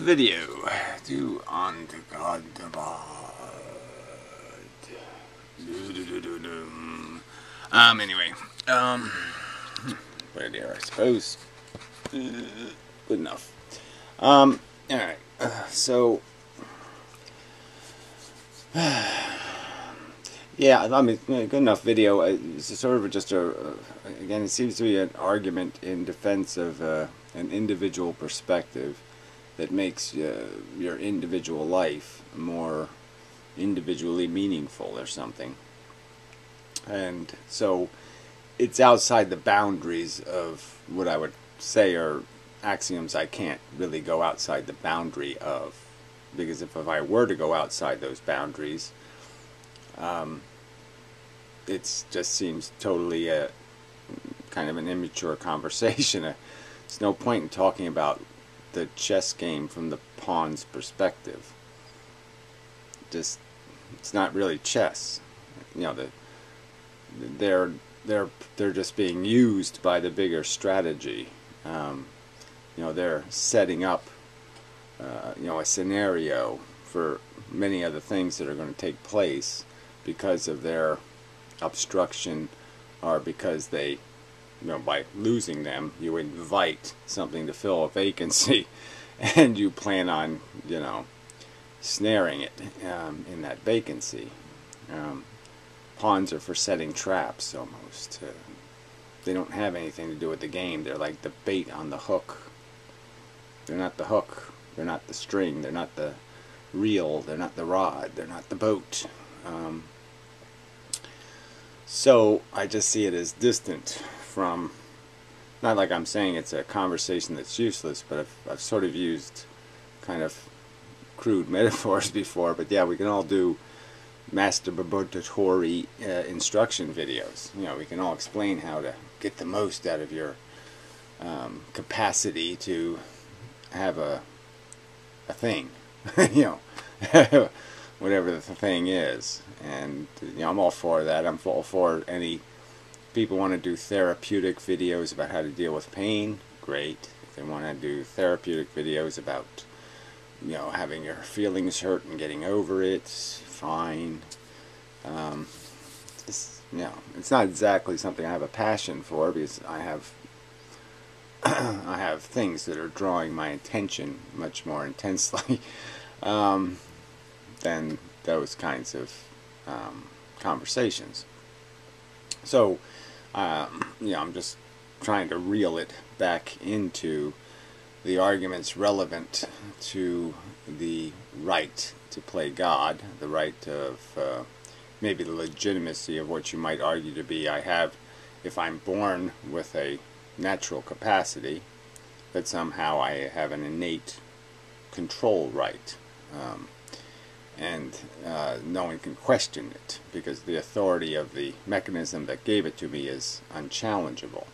video to Anekantavad. Anyway, put it here, I suppose. Good enough. Alright, so yeah, I mean, good enough video. It's sort of just again, it seems to be an argument in defense of an individual perspective that makes your individual life more individually meaningful or something. And so it's outside the boundaries of what I would say are axioms I can't really go outside the boundary of, because if I were to go outside those boundaries, it just seems totally a kind of an immature conversation. There's no point in talking about the chess game from the pawn's perspective. It's not really chess. You know, they're just being used by the bigger strategy. You know, they're setting up you know, a scenario for many other things that are going to take place because of their obstruction, or because they, you know, by losing them, you invite something to fill a vacancy, and you plan on, you know, snaring it in that vacancy. Pawns are for setting traps almost. They don't have anything to do with the game. They're like the bait on the hook. They're not the hook. They're not the string. They're not the reel. They're not the rod. They're not the boat. So I just see it as distant from, not like I'm saying it's a conversation that's useless, but I've sort of used kind of crude metaphors before, but yeah, we can all do masturbatory instruction videos. You know, we can all explain how to get the most out of your capacity to have a thing, you know, whatever the thing is. And you know, I'm all for that. I'm all for any people want to do therapeutic videos about how to deal with pain. Great. If they want to do therapeutic videos about, you know, having your feelings hurt and getting over it, fine. You know, it's not exactly something I have a passion for, because I have I have things that are drawing my attention much more intensely than those kinds of conversations. So you know, I'm just trying to reel it back into the arguments relevant to the right to play God, the right of maybe the legitimacy of what you might argue to be, I have, if I'm born with a natural capacity, that somehow I have an innate control right. And no one can question it, because the authority of the mechanism that gave it to me is unchallengeable.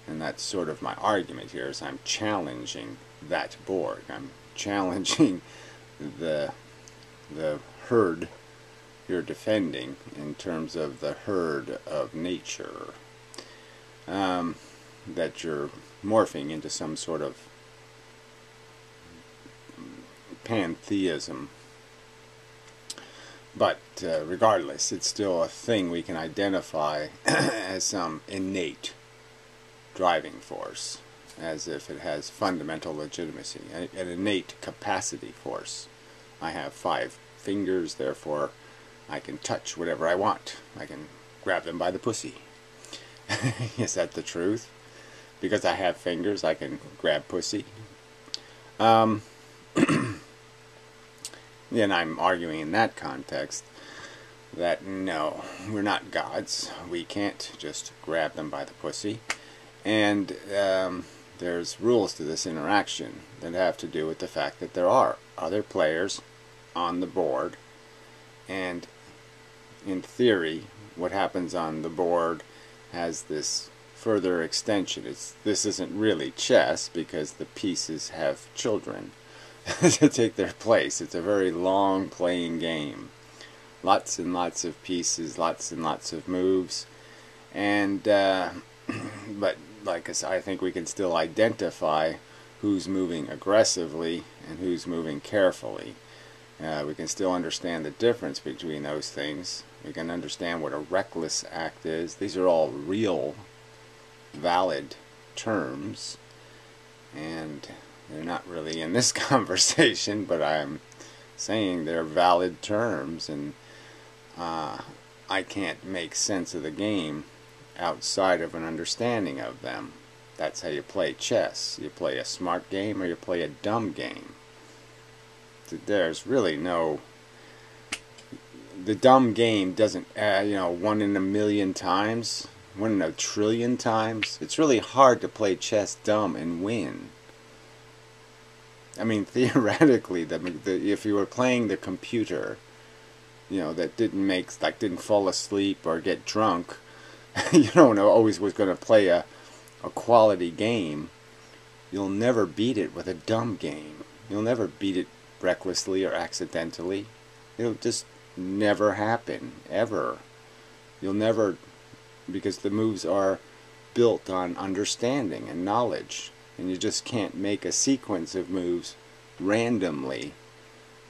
And that's sort of my argument here, is I'm challenging that Borg. I'm challenging the herd you're defending in terms of the herd of nature, that you're morphing into some sort of pantheism. But regardless, it's still a thing we can identify as some innate driving force, as if it has fundamental legitimacy, an innate capacity force. I have 5 fingers, therefore I can touch whatever I want. I can grab them by the pussy. Is that the truth? Because I have fingers, I can grab pussy. Then I'm arguing in that context that no, we're not gods. We can't just grab them by the pussy. And there's rules to this interaction that have to do with the fact that there are other players on the board, and in theory what happens on the board has this further extension. This isn't really chess, because the pieces have children to take their place. It's a very long playing game. Lots and lots of pieces, lots and lots of moves, and but like I think we can still identify who's moving aggressively and who's moving carefully. We can still understand the difference between those things. We can understand what a reckless act is. These are all real, valid terms, and they're not really in this conversation, but I'm saying they're valid terms, and I can't make sense of the game outside of an understanding of them. That's how you play chess. You play a smart game or you play a dumb game. There's really no... The dumb game doesn't, 1 in a million times, 1 in a trillion times. It's really hard to play chess dumb and win. I mean, theoretically, if you were playing the computer, that didn't fall asleep or get drunk, always was going to play a quality game, you'll never beat it with a dumb game. You'll never beat it recklessly or accidentally. It'll just never happen, ever. You'll never, because the moves are built on understanding and knowledge, and you just can't make a sequence of moves randomly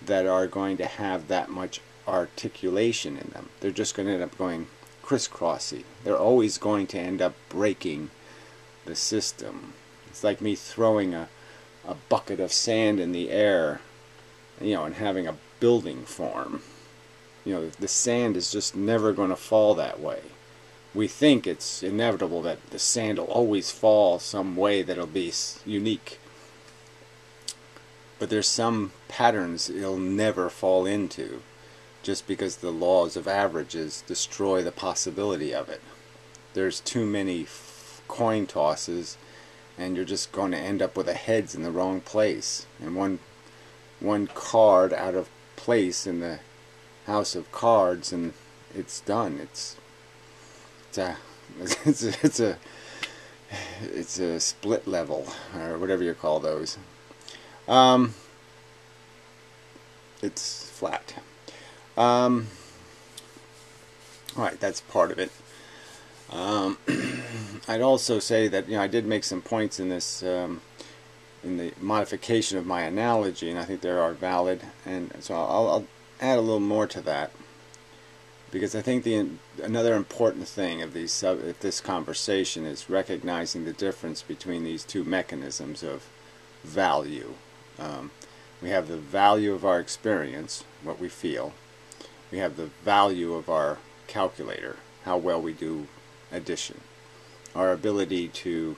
that are going to have that much articulation in them. They're just going to end up going crisscrossy. They're always going to end up breaking the system. It's like me throwing a bucket of sand in the air, and having a building form. The sand is just never going to fall that way. We think it's inevitable that the sand will always fall some way that'll be unique. But there's some patterns it'll never fall into, just because the laws of averages destroy the possibility of it. There's too many coin tosses, and you're just going to end up with a heads in the wrong place, and one card out of place in the house of cards, and it's done. It's a split level, or whatever you call those. It's flat. Alright, that's part of it. I'd also say that I did make some points in this in the modification of my analogy, and I think they are valid, and so I'll add a little more to that, because I think another important thing of this conversation is recognizing the difference between these two mechanisms of value. We have the value of our experience, what we feel. We have the value of our calculator, how well we do addition. Our ability to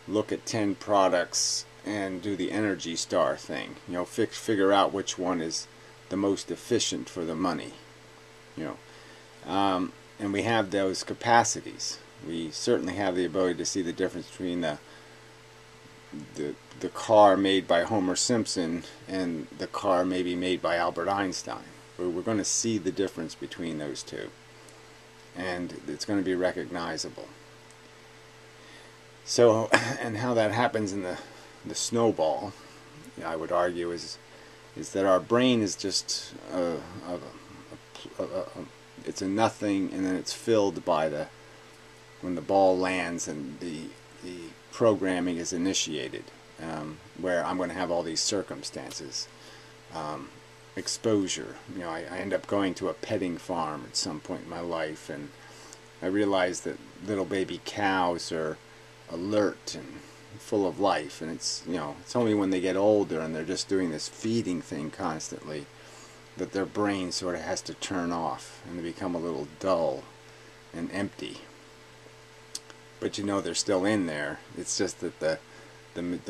look at 10 products and do the Energy Star thing. Figure out which one is the most efficient for the money. And we have those capacities. We certainly have the ability to see the difference between the car made by Homer Simpson and the car maybe made by Albert Einstein. We're going to see the difference between those two, and it's going to be recognizable. So, and how that happens in the snowball, I would argue, is that our brain is just it's a nothing, and then it's filled by when the ball lands and the programming is initiated, where I'm going to have all these circumstances. Exposure. I end up going to a petting farm at some point in my life, and I realize that little baby cows are alert and full of life, and it's only when they get older and they're just doing this feeding thing constantly that their brain sort of has to turn off and they become a little dull and empty. But they're still in there. It's just that the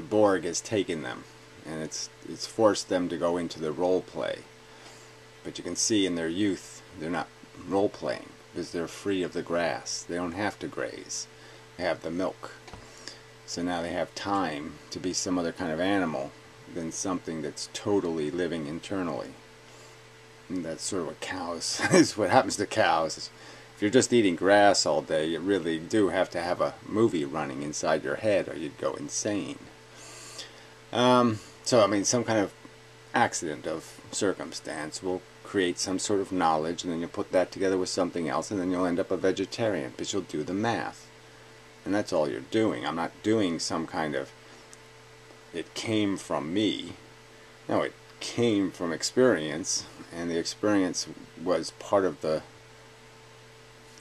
Borg has taken them, and it's forced them to go into the role play. But you can see in their youth they're not role playing because they're free of the grass. They don't have to graze. They have the milk. So now they have time to be some other kind of animal than something that's totally living internally. And that's sort of what cows is what happens to cows. If you're just eating grass all day, you really do have to have a movie running inside your head or you'd go insane. So, some kind of accident of circumstance will create some sort of knowledge, and then you'll put that together with something else, and then you'll end up a vegetarian, because you'll do the math. And that's all you're doing. I'm not doing some kind of, it came from me. No, it came from experience, and the experience was part of the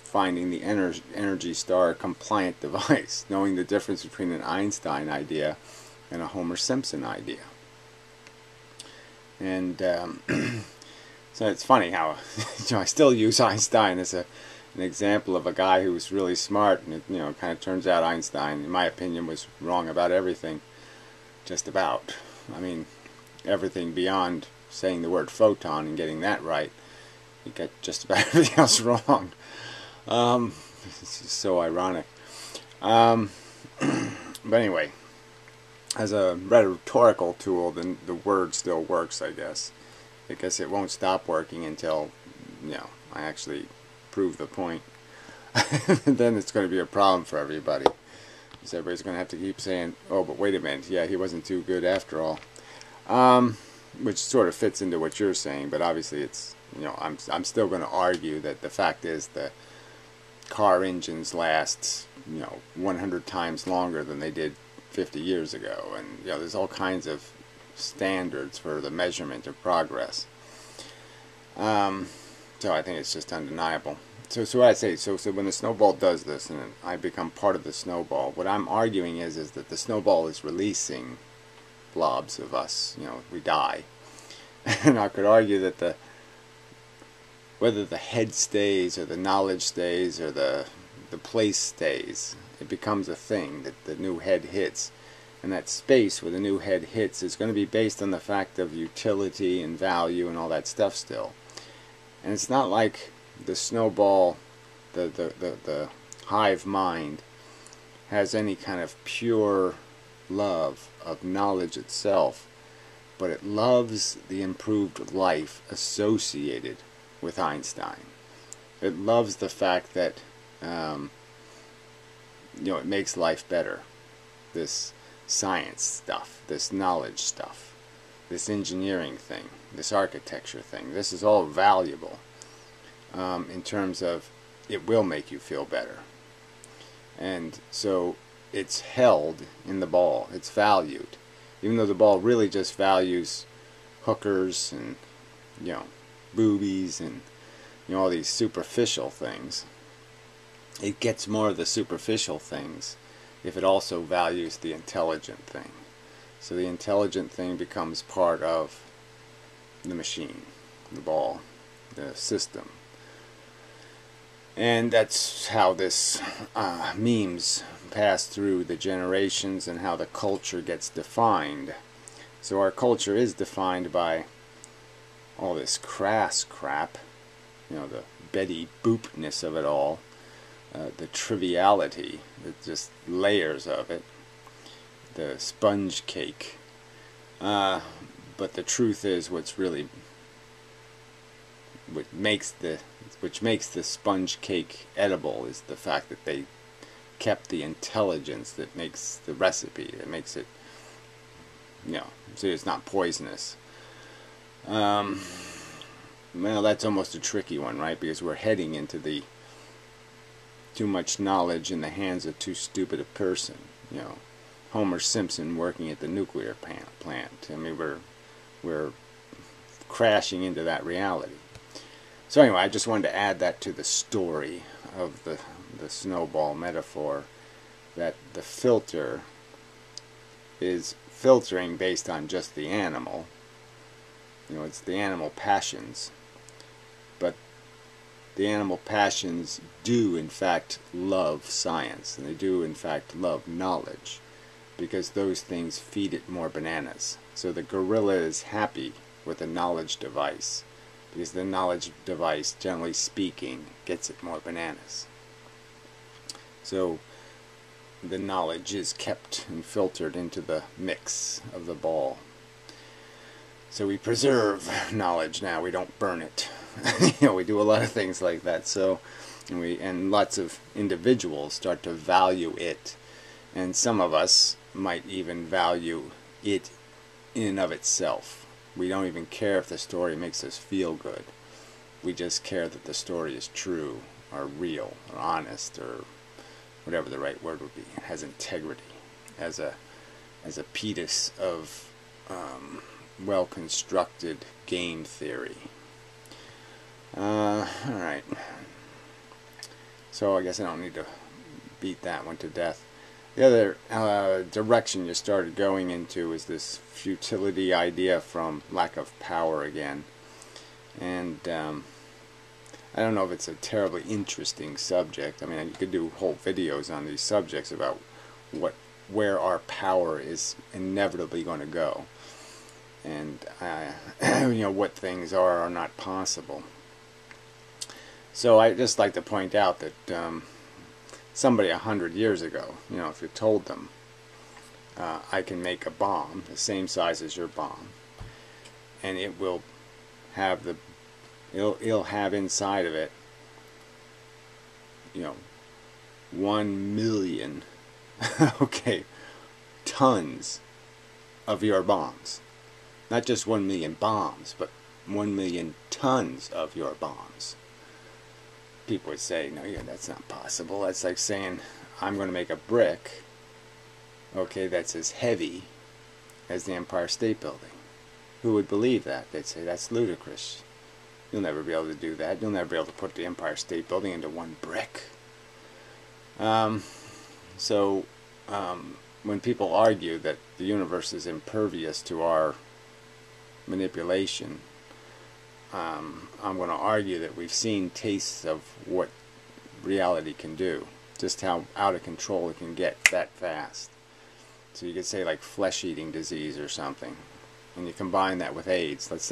finding the energy star compliant device, knowing the difference between an Einstein idea and a Homer Simpson idea. And so it's funny how I still use Einstein as an example of a guy who was really smart, and it kind of turns out Einstein, in my opinion, was wrong about everything, just about. I mean, everything beyond saying the word photon and getting that right. He got just about everything else wrong. It's just so ironic. But anyway, as a rhetorical tool, then the word still works, I guess. I guess it won't stop working until, I actually prove the point. Then it's going to be a problem for everybody. Because everybody's going to have to keep saying, oh, but wait a minute, yeah, he wasn't too good after all. Which sort of fits into what you're saying, but obviously it's, I'm still going to argue that the fact is that car engines last 100 times longer than they did 50 years ago, and there's all kinds of standards for the measurement of progress. So I think it's just undeniable. So what I say, so when the snowball does this and I become part of the snowball, what I'm arguing is that the snowball is releasing blobs of us. We die. And I could argue that whether the head stays or the knowledge stays or the place stays, it becomes a thing that the new head hits. And that space where the new head hits is going to be based on the fact of utility and value and all that stuff still. And it's not like the snowball, the hive mind, has any kind of pure love of knowledge itself, but it loves the improved life associated with Einstein. It loves the fact that it makes life better. This science stuff, this knowledge stuff, this engineering thing, this architecture thing, this is all valuable in terms of it will make you feel better. And so it's held in the ball, it's valued, even though the ball really just values hookers and boobies and all these superficial things. It gets more of the superficial things if it also values the intelligent thing. So the intelligent thing becomes part of the machine, the ball, the system. And that's how this memes pass through the generations and how the culture gets defined. So our culture is defined by all this crass crap, the Betty Boopness of it all, the triviality, the just layers of it, the sponge cake. But the truth is, which makes the sponge cake edible is the fact that they kept the intelligence that makes the recipe, that makes it, so it's not poisonous. Well, that's almost a tricky one, right? Because we're heading into the too much knowledge in the hands of too stupid a person. Homer Simpson working at the nuclear plant. I mean, we're crashing into that reality. So anyway, I just wanted to add that to the story of the snowball metaphor, that the filter is filtering based on just the animal. It's the animal passions. But the animal passions do in fact love science, and they do in fact love knowledge, because those things feed it more bananas. So the gorilla is happy with a knowledge device, because the knowledge device, generally speaking, gets it more bananas. So the knowledge is kept and filtered into the mix of the ball. So we preserve knowledge now, we don't burn it. We do a lot of things like that. So, and lots of individuals start to value it, and some of us might even value it in and of itself. We don't even care if the story makes us feel good. We just care that the story is true, or real, or honest, or whatever the right word would be. It has integrity as a piece of well-constructed game theory. Alright. So I guess I don't need to beat that one to death. The other direction you started going into is this futility idea from lack of power again. And I don't know if it's a terribly interesting subject. I mean, you could do whole videos on these subjects about where our power is inevitably going to go, and you know, what things are or not possible. So I just like to point out that somebody 100 years ago, you know, if you told them, I can make a bomb the same size as your bomb, and it will have it'll have inside of it, you know, 1 million okay, tons of your bombs. Not just 1 million bombs, but 1 million tons of your bombs. People would say, no, yeah, that's not possible. That's like saying, I'm going to make a brick, okay, that's as heavy as the Empire State Building. Who would believe that? They'd say, that's ludicrous. You'll never be able to do that. You'll never be able to put the Empire State Building into one brick. When people argue that the universe is impervious to our manipulation, I'm going to argue that we've seen tastes of what reality can do, just how out of control it can get that fast. So you could say like flesh-eating disease or something, and you combine that with AIDS. Let's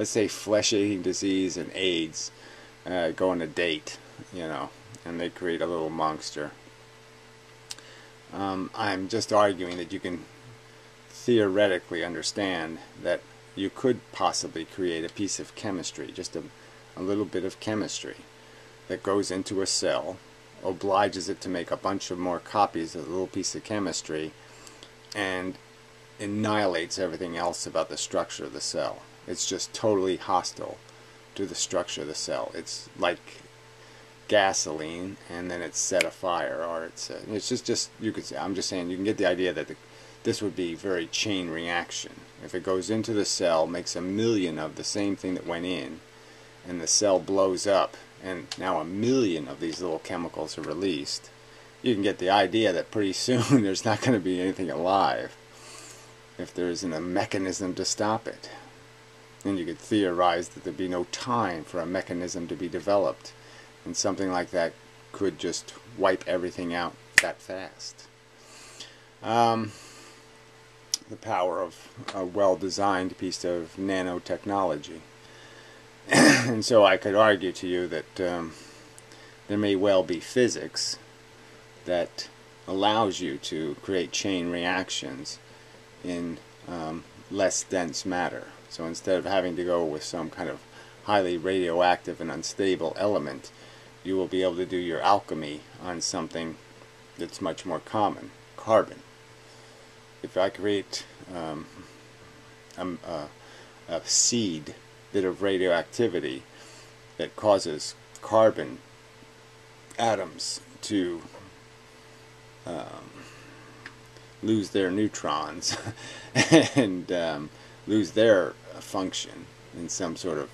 say flesh-eating disease and AIDS go on a date, you know, and they create a little monster. I'm just arguing that you can theoretically understand that you could possibly create a piece of chemistry, just a little bit of chemistry that goes into a cell, obliges it to make a bunch of more copies of the little piece of chemistry, and annihilates everything else about the structure of the cell. It's just totally hostile to the structure of the cell. It's like gasoline, and then it's set afire, or it's just you could say, I'm just saying, you can get the idea that this would be very chain reaction. If it goes into the cell, makes 1 million of the same thing that went in, and the cell blows up, and now 1 million of these little chemicals are released, you can get the idea that pretty soon there's not going to be anything alive if there isn't a mechanism to stop it. And you could theorize that there'd be no time for a mechanism to be developed, and something like that could just wipe everything out that fast. The power of a well-designed piece of nanotechnology. And so I could argue to you that there may well be physics that allows you to create chain reactions in less dense matter. So instead of having to go with some kind of highly radioactive and unstable element, you will be able to do your alchemy on something that's much more common, carbon. If I create a seed bit of radioactivity that causes carbon atoms to lose their neutrons and lose their function in some sort of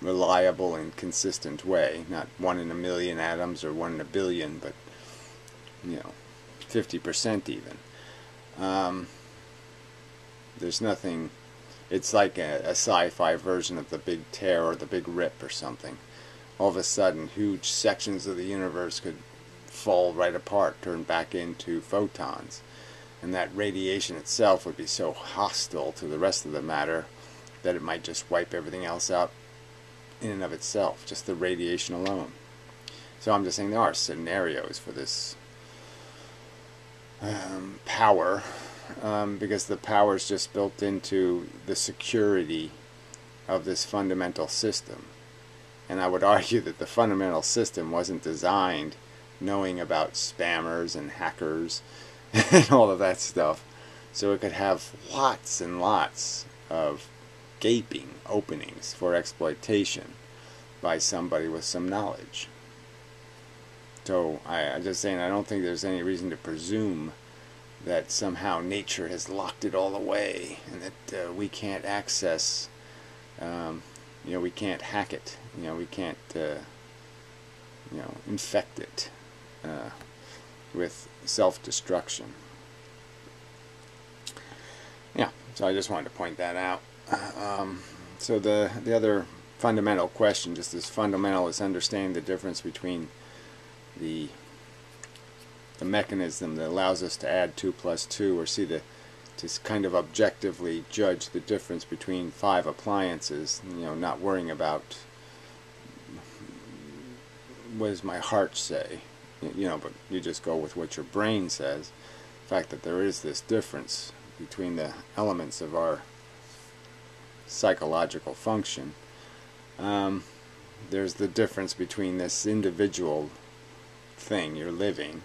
reliable and consistent way, not 1 in 1 million atoms or 1 in 1 billion, but, you know, 50% even. There's nothing. It's like a sci-fi version of the Big Tear or the Big Rip or something. All of a sudden, huge sections of the universe could fall right apart, turn back into photons, and that radiation itself would be so hostile to the rest of the matter that it might just wipe everything else out in and of itself, just the radiation alone. So I'm just saying there are scenarios for this power, because the power is just built into the security of this fundamental system. And I would argue that the fundamental system wasn't designed knowing about spammers and hackers and all of that stuff, so it could have lots and lots of gaping openings for exploitation by somebody with some knowledge. So I'm just saying, I don't think there's any reason to presume that somehow nature has locked it all away, and that we can't access, we can't hack it, we can't, infect it with self-destruction. Yeah, so I just wanted to point that out. So the other fundamental question, just as fundamental as understanding the difference between the mechanism that allows us to add 2 plus 2, or to kind of objectively judge the difference between 5 appliances, not worrying about what does my heart say, but you just go with what your brain says. The fact that there is this difference between the elements of our psychological function. There's the difference between this individual thing you're living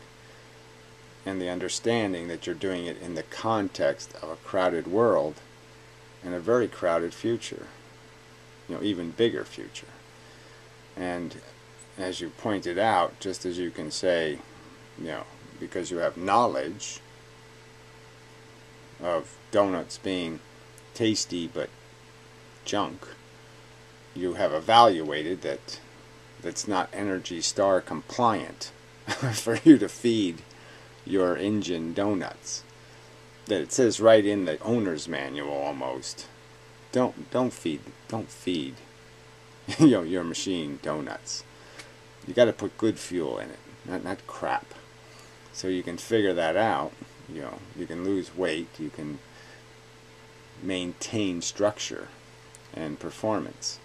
and the understanding that you're doing it in the context of a crowded world and a very crowded future, even bigger future. And as you pointed out, just as you can say, because you have knowledge of donuts being tasty but junk, you have evaluated that that's not Energy Star compliant for you to feed your engine donuts. That it says right in the owner's manual almost, don't feed your machine donuts. You got to put good fuel in it, not crap. So you can figure that out. You can lose weight, you can maintain structure and performance.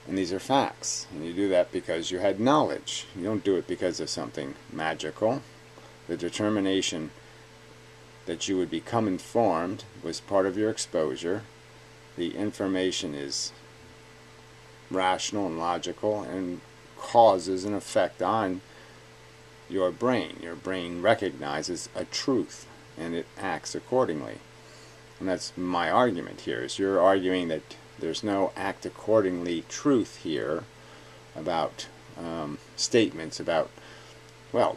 And these are facts. And you do that because you had knowledge. You don't do it because of something magical. The determination that you would become informed was part of your exposure. The information is rational and logical and causes an effect on your brain. Your brain recognizes a truth and it acts accordingly. And that's my argument here, is you're arguing that there's no act accordingly truth here about statements about, well,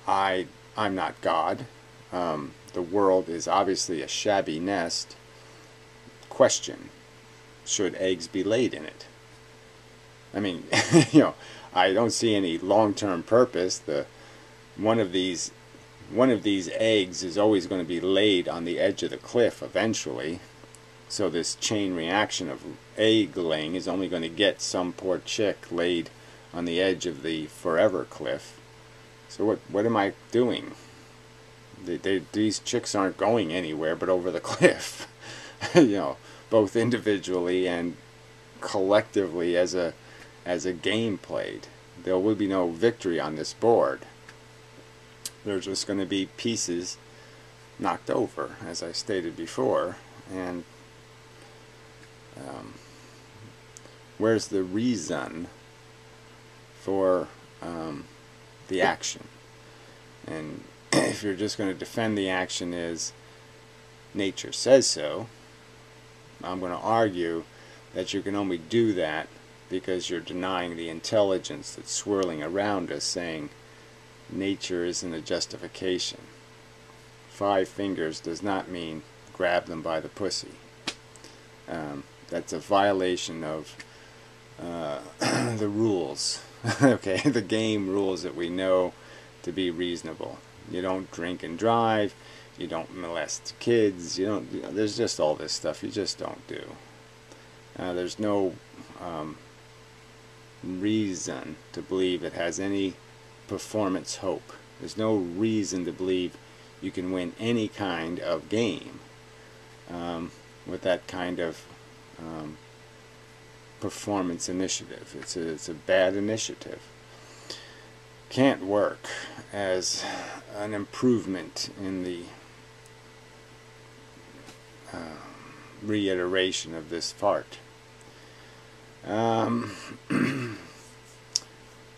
I'm not God. The world is obviously a shabby nest. Question, should eggs be laid in it? I mean, I don't see any long-term purpose. One of these eggs is always going to be laid on the edge of the cliff eventually. So this chain reaction of egg laying is only going to get some poor chick laid on the edge of the forever cliff. So what am I doing? These chicks aren't going anywhere but over the cliff. Both individually and collectively as a game played. There will be no victory on this board. There's just going to be pieces knocked over, as I stated before. And where's the reason for the action? And if you're just going to defend the action as nature says so, I'm going to argue that you can only do that because you're denying the intelligence that's swirling around us, saying nature isn't a justification. 5 fingers does not mean grab them by the pussy. That's a violation of the rules, okay, the game rules that we know to be reasonable. You don't drink and drive, you don't molest kids, there's just all this stuff you just don't do. There's no reason to believe it has any performance hope. There's no reason to believe you can win any kind of game with that kind of performance initiative. It's a bad initiative. Can't work as an improvement in the reiteration of this fart.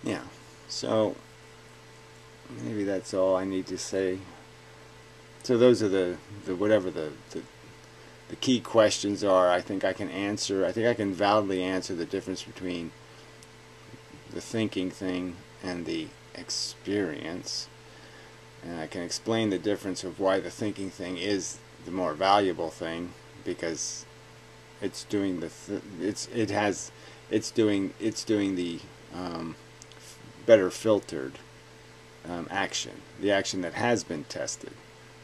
Yeah, so maybe that's all I need to say. So those are the whatever the key questions are. I think I can answer. I think I can validly answer the difference between the thinking thing and the experience. And I can explain the difference of why the thinking thing is the more valuable thing, because it's doing the it's doing the better filtered action, the action that has been tested,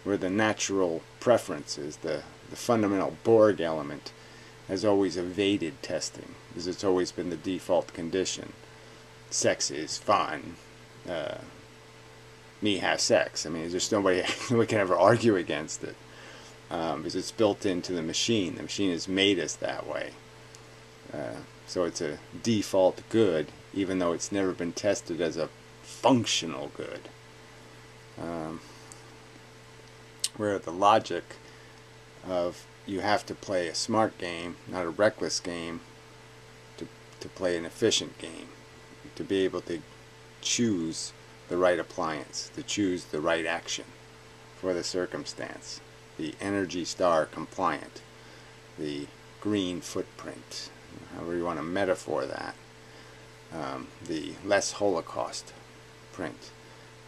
where the natural preferences, the fundamental Borg element, has always evaded testing, because it's always been the default condition. Sex is fun. Me have sex. I mean, there's nobody can ever argue against it, because it's built into the machine. The machine has made us that way. So it's a default good, even though it's never been tested as a functional good. Where the logic of you have to play a smart game, not a reckless game, to play an efficient game, to be able to choose the right appliance, to choose the right action for the circumstance, the Energy Star compliant, the green footprint, however you want to metaphor that, the less Holocaust print,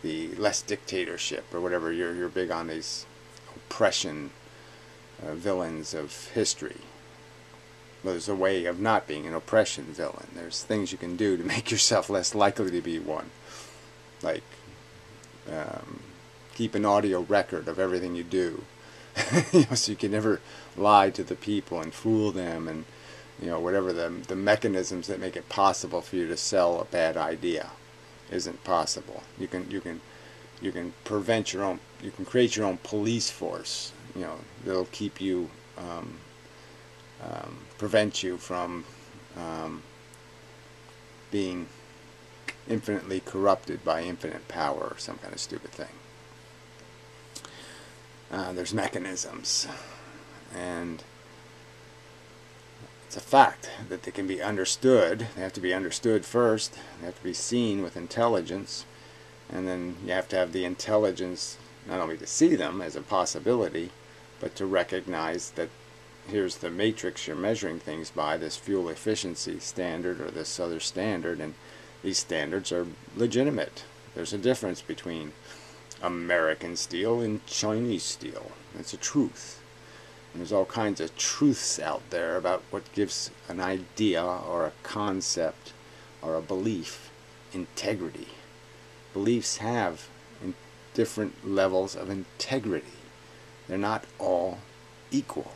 the less dictatorship, or whatever. You're big on these oppression villains of history. Well, there's a way of not being an oppression villain. There's things you can do to make yourself less likely to be one, like keep an audio record of everything you do, so you can never lie to the people and fool them, and whatever the mechanisms that make it possible for you to sell a bad idea isn't possible. You can prevent your own. You can create your own police force. That'll keep you, prevent you from being infinitely corrupted by infinite power or some kind of stupid thing. There's mechanisms, and it's a fact that they can be understood. They have to be understood first. They have to be seen with intelligence, and then you have to have the intelligence not only to see them as a possibility, but to recognize that here's the matrix you're measuring things by, this fuel efficiency standard or this other standard, and these standards are legitimate. There's a difference between American steel and Chinese steel. It's a truth. And there's all kinds of truths out there about what gives an idea or a concept or a belief integrity. Beliefs have different levels of integrity. They're not all equal.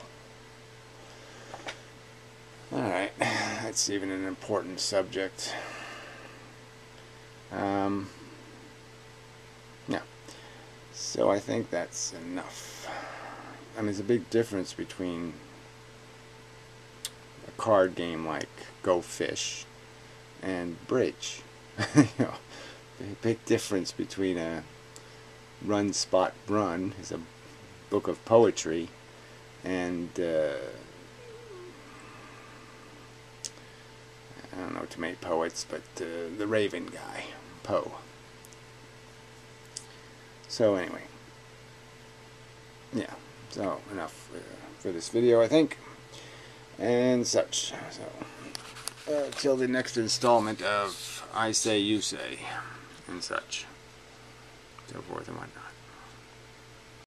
Alright, that's even an important subject. Yeah. So I think that's enough. I mean, there's a big difference between a card game like Go Fish and bridge. Big difference between a Run Spot Run is a book of poetry, and I don't know too many poets, but the Raven guy, Poe. So anyway, yeah, so enough for this video, I think, and such. So till the next installment of I Say, You Say, and such, so forth and whatnot.